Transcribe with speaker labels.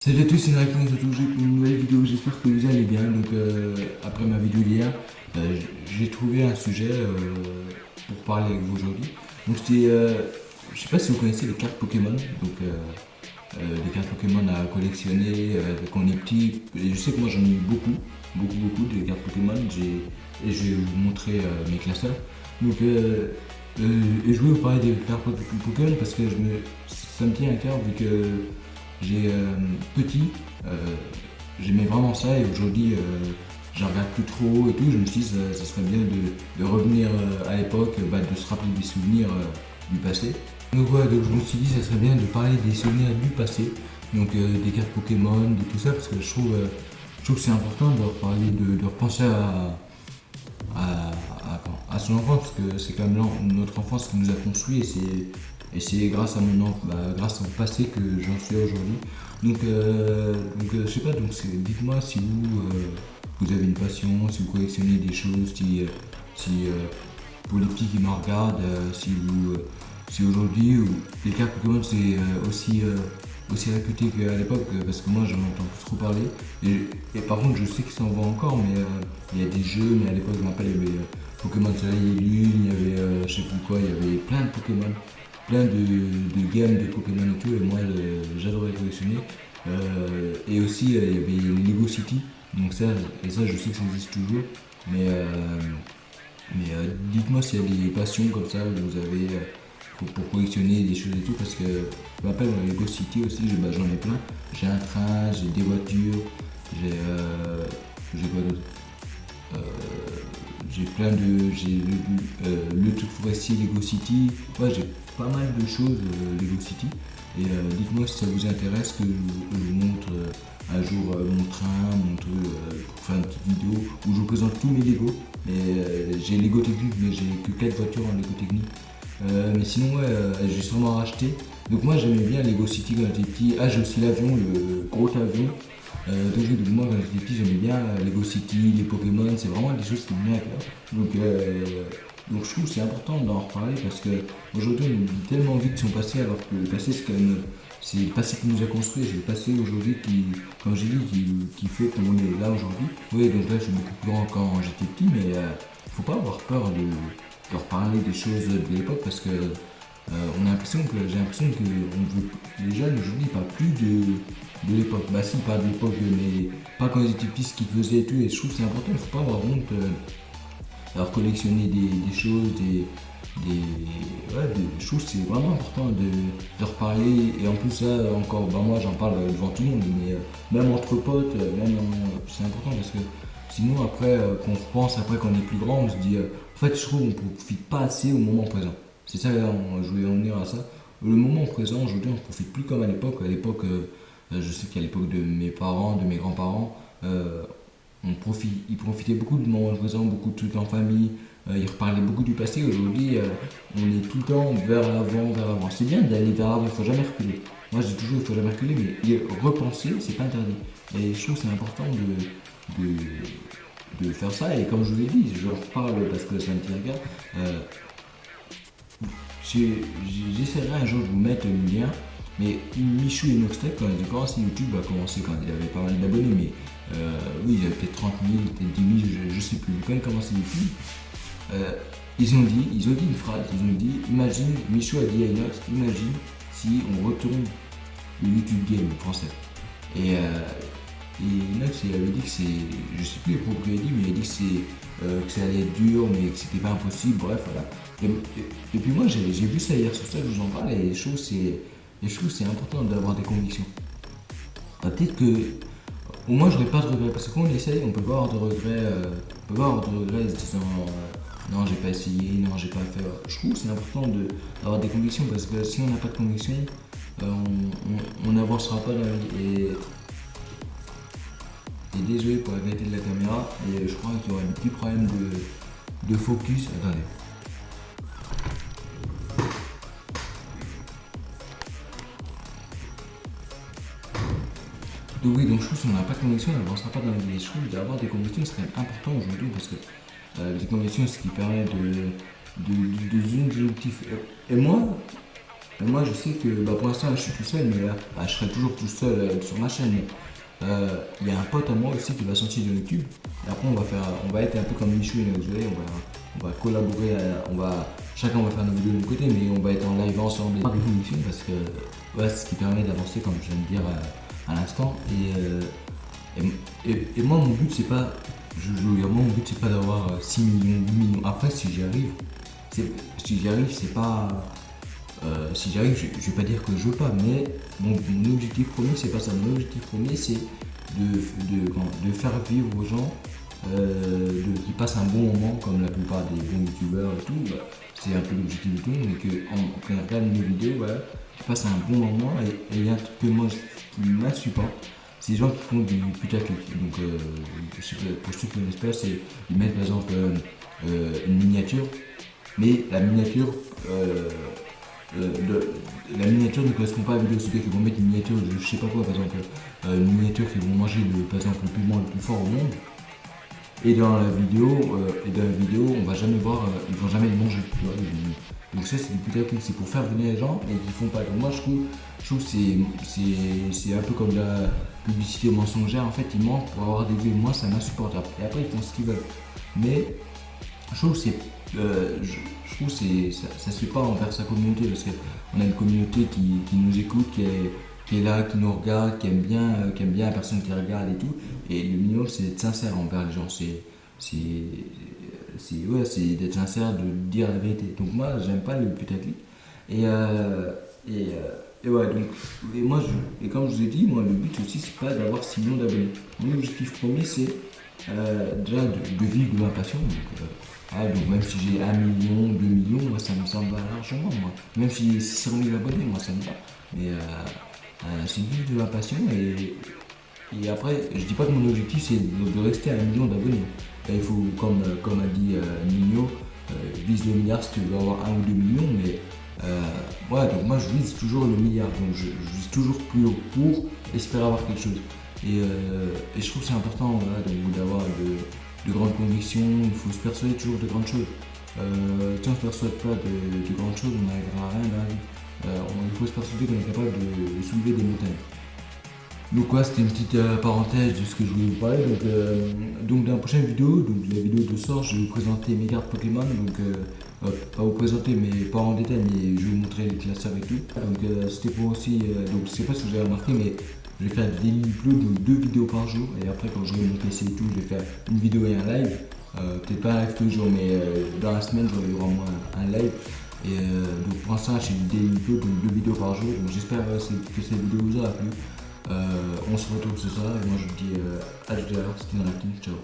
Speaker 1: Salut à tous, c'est Nike, on se retrouve pour une nouvelle vidéo, j'espère que vous allez bien. Après ma vidéo d'hier, j'ai trouvé un sujet pour parler avec vous aujourd'hui. Je sais pas si vous connaissez les cartes Pokémon, les cartes Pokémon à collectionner quand on est petit. Et je sais que moi j'en ai eu beaucoup de cartes Pokémon, et je vais vous montrer mes classeurs. Et je voulais vous parler des cartes Pokémon parce que ça me tient à cœur vu que j'ai petit, euh, j'aimais vraiment ça et aujourd'hui je regarde plus trop et tout. Je me suis dit ça serait bien de revenir à l'époque, de se rappeler des souvenirs du passé. Donc je me suis dit ça serait bien de parler des souvenirs du passé, des cartes Pokémon, de tout ça parce que je trouve que c'est important de reparler, de repenser à son enfance, parce que c'est quand même notre enfance qui nous a construit et c'est grâce à grâce au passé que j'en suis aujourd'hui. Je sais pas, dites-moi si vous avez une passion, si vous collectionnez des choses, si pour les petits qui me regardent, si aujourd'hui les cartes Pokémon c'est aussi réputé qu'à l'époque, parce que moi j'en entends plus trop parler. Et par contre je sais qu'ils s'en vont encore, mais il y a des jeux, mais à l'époque je me rappelle il y avait Pokémon Soleil et Lune, il y avait je sais plus quoi, il y avait plein de Pokémon, plein de gammes de Pokémon et tout, et moi j'adorais collectionner. Et aussi il y avait Lego City, et ça je sais que ça existe toujours, mais, euh, dites-moi s'il y a des passions comme ça que vous avez pour collectionner des choses et tout, parce que je me rappelle dans Lego City aussi, j'en ai plein. J'ai un train, j'ai des voitures, j'ai quoi d'autre. Euh, j'ai plein de. J'ai le truc forestier Lego City. Ouais, j'ai pas mal de choses Lego City. Et dites-moi si ça vous intéresse que je vous montre un jour mon train, mon truc, pour faire une petite vidéo où je vous présente tous mes Lego. J'ai Lego Technique, mais j'ai que 4 voitures en Lego Technique. Mais sinon, ouais, j'ai sûrement racheté. Donc moi j'aimais bien Lego City quand j'étais petit. Ah, j'ai aussi l'avion, le gros avion. Moi quand j'étais petit j'aimais bien Lego City, les Pokémon, c'est vraiment des choses qui me venaient à cœur. Donc je trouve que c'est important d'en reparler parce que aujourd'hui on oublie tellement vite son passé alors que le passé c'est quand même c'est le passé qui nous a construit, c'est le passé aujourd'hui qui, comme j'ai dit, qui fait qu'on est là aujourd'hui. Oui, donc là je suis beaucoup plus grand quand j'étais petit, mais faut pas avoir peur de reparler des choses de l'époque parce que j'ai l'impression que les jeunes aujourd'hui ne parlent plus de l'époque. Bah si, ils parlent de l'époque, mais pas quand ils étaient petits, ce qu'ils faisaient et tout. Et je trouve que c'est important, il ne faut pas avoir honte d'avoir collectionné des choses, je trouve que c'est vraiment important de reparler. Et en plus, ça, encore, moi j'en parle devant tout le monde, mais même entre potes, c'est important parce que sinon, après, qu'on repense, après qu'on est plus grand, on se dit, en fait, je trouve qu'on ne profite pas assez au moment présent. C'est ça, je voulais en venir à ça. Le moment présent, aujourd'hui, on ne profite plus comme à l'époque. À l'époque, je sais qu'à l'époque de mes parents, de mes grands-parents, ils profitaient beaucoup du moment présent, beaucoup de trucs en famille, ils reparlaient beaucoup du passé. Aujourd'hui, on est tout le temps vers l'avant, vers l'avant. C'est bien d'aller vers l'avant, il ne faut jamais reculer. Moi, je dis toujours, il ne faut jamais reculer, mais y repenser, c'est pas interdit. Et je trouve que c'est important de faire ça. Et comme je vous ai dit, je reparle parce que ça me tient à cœur. J'essaierai un jour de vous mettre le lien. Mais Michou et Noxtec, quand ils ont commencé YouTube, a commencé quand il avait pas mal d'abonnés, mais oui, il avait peut-être 30 000, peut-être 10 000, je sais plus. Quand ils ont commencé YouTube, ils ont dit une phrase, ils ont dit, imagine, Michou a dit à Inox, imagine si on retourne le YouTube Game français. Et Inox, il avait dit que je sais plus les propos qu'il a dit, mais il a dit que ça allait être dur, mais que c'était pas impossible, bref, voilà. Et puis moi, j'ai vu ça hier sur ça, je vous en parle, et je trouve que c'est important d'avoir des convictions. Peut-être que au moins j'aurais pas de regrets, parce que quand on essaye, on peut pas avoir de regrets, on peut pas avoir de regrets en se disant non j'ai pas essayé, non j'ai pas fait. Je trouve que c'est important d'avoir des convictions, parce que si on n'a pas de convictions, on n'avancera pas dans la vie. Et désolé pour la qualité de la caméra, et je crois qu'il y aura un petit problème de focus. Attendez. Donc je trouve que si on n'a pas de conviction, on n'avancera pas dans la vie. Je trouve d'avoir des convictions, c'est quand même important aujourd'hui parce que les convictions, c'est ce qui permet de des objectifs. Et moi, Mais moi je sais que pour l'instant je suis tout seul, mais là je serai toujours tout seul sur ma chaîne. Mais il y a un pote à moi aussi qui va sortir de YouTube. Et après on va être un peu comme Michou et Nozoé, on va collaborer, chacun va faire nos vidéos de notre côté, mais on va être en live ensemble et des émissions parce que c'est ce qui permet d'avancer comme je viens de dire à l'instant. Et moi mon but c'est pas, moi mon but c'est pas d'avoir 6 millions, 8 millions. Après si j'y arrive, c'est pas. Si j'arrive, je vais pas dire que je veux pas, mais mon objectif premier, c'est pas ça. Mon objectif premier, c'est de faire vivre aux gens, qui passent un bon moment, comme la plupart des bons youtubeurs et tout. C'est un peu l'objectif de tout le monde, et quand ils regardent mes vidéos, qu'ils passent un bon moment. Et il y a un truc que moi, qui m'insupporte, c'est les gens qui font du putaclic. Donc, pour ceux qui connaissent pas, c'est ils mettent par exemple une miniature, mais la miniature. La miniature ne correspond pas à la vidéo. C'est-à-dire qu'ils vont mettre une miniature de je sais pas quoi, par exemple, une miniature qu'ils vont manger par exemple le piment le plus fort au monde. Et dans la vidéo, on va jamais voir, ils vont jamais le manger. Tu vois, donc ça c'est du putaclic, c'est pour faire venir les gens et qu'ils font pas. Donc moi je trouve que c'est un peu comme la publicité mensongère. En fait ils mentent pour avoir des vues. Moi ça m'insupporte. Et après ils font ce qu'ils veulent. Mais je trouve que ça se fait pas envers sa communauté parce qu'on a une communauté qui nous écoute, qui est là, qui nous regarde, qui aime bien la personne qui regarde et tout. Et le minimum c'est d'être sincère envers les gens, c'est d'être sincère, de dire la vérité. Donc moi j'aime pas le putaclic. Et, euh, et, et comme je vous ai dit, moi le but aussi c'est pas d'avoir 6 millions d'abonnés. Mon objectif premier c'est déjà de vivre de ma passion. Donc même si j'ai 1 million, 2 millions, moi ça me semble largement. Moi. Même si j'ai 600 000 abonnés, moi ça me va. Mais c'est vivre de ma passion et après, je dis pas que mon objectif c'est de rester à 1 million d'abonnés. Il faut, comme a dit Nino, vise le milliard si tu veux avoir 1 ou 2 millions, mais donc moi je vise toujours le milliard, donc je vise toujours plus haut pour espérer avoir quelque chose. Et je trouve que c'est important d'avoir de grandes convictions, il faut se persuader toujours de grandes choses. Si on ne se persuade pas de grandes choses, on n'arrivera à rien dans la vie. Il faut se persuader qu'on est capable de soulever des montagnes. Donc c'était une petite parenthèse de ce que je voulais vous parler. Donc dans la prochaine vidéo, donc la vidéo de sort, je vais vous présenter mes cartes Pokémon. Donc pas vous présenter, mais pas en détail, mais je vais vous montrer les classeurs et tout. Donc c'était pour aussi, donc je sais pas si vous avez remarqué, mais je vais faire des daily uploads, donc 2 vidéos par jour. Et après quand j'aurai mon PC et tout, je vais faire une vidéo et un live. Peut-être pas un live tous les jours, mais dans la semaine, il y aura au moins un live. Donc pour l'instant, j'ai une daily upload, donc 2 vidéos par jour. Donc j'espère que cette vidéo vous aura plu. On se retrouve ce soir et moi je vous dis à tout à l'heure, c'était dans la team, ciao.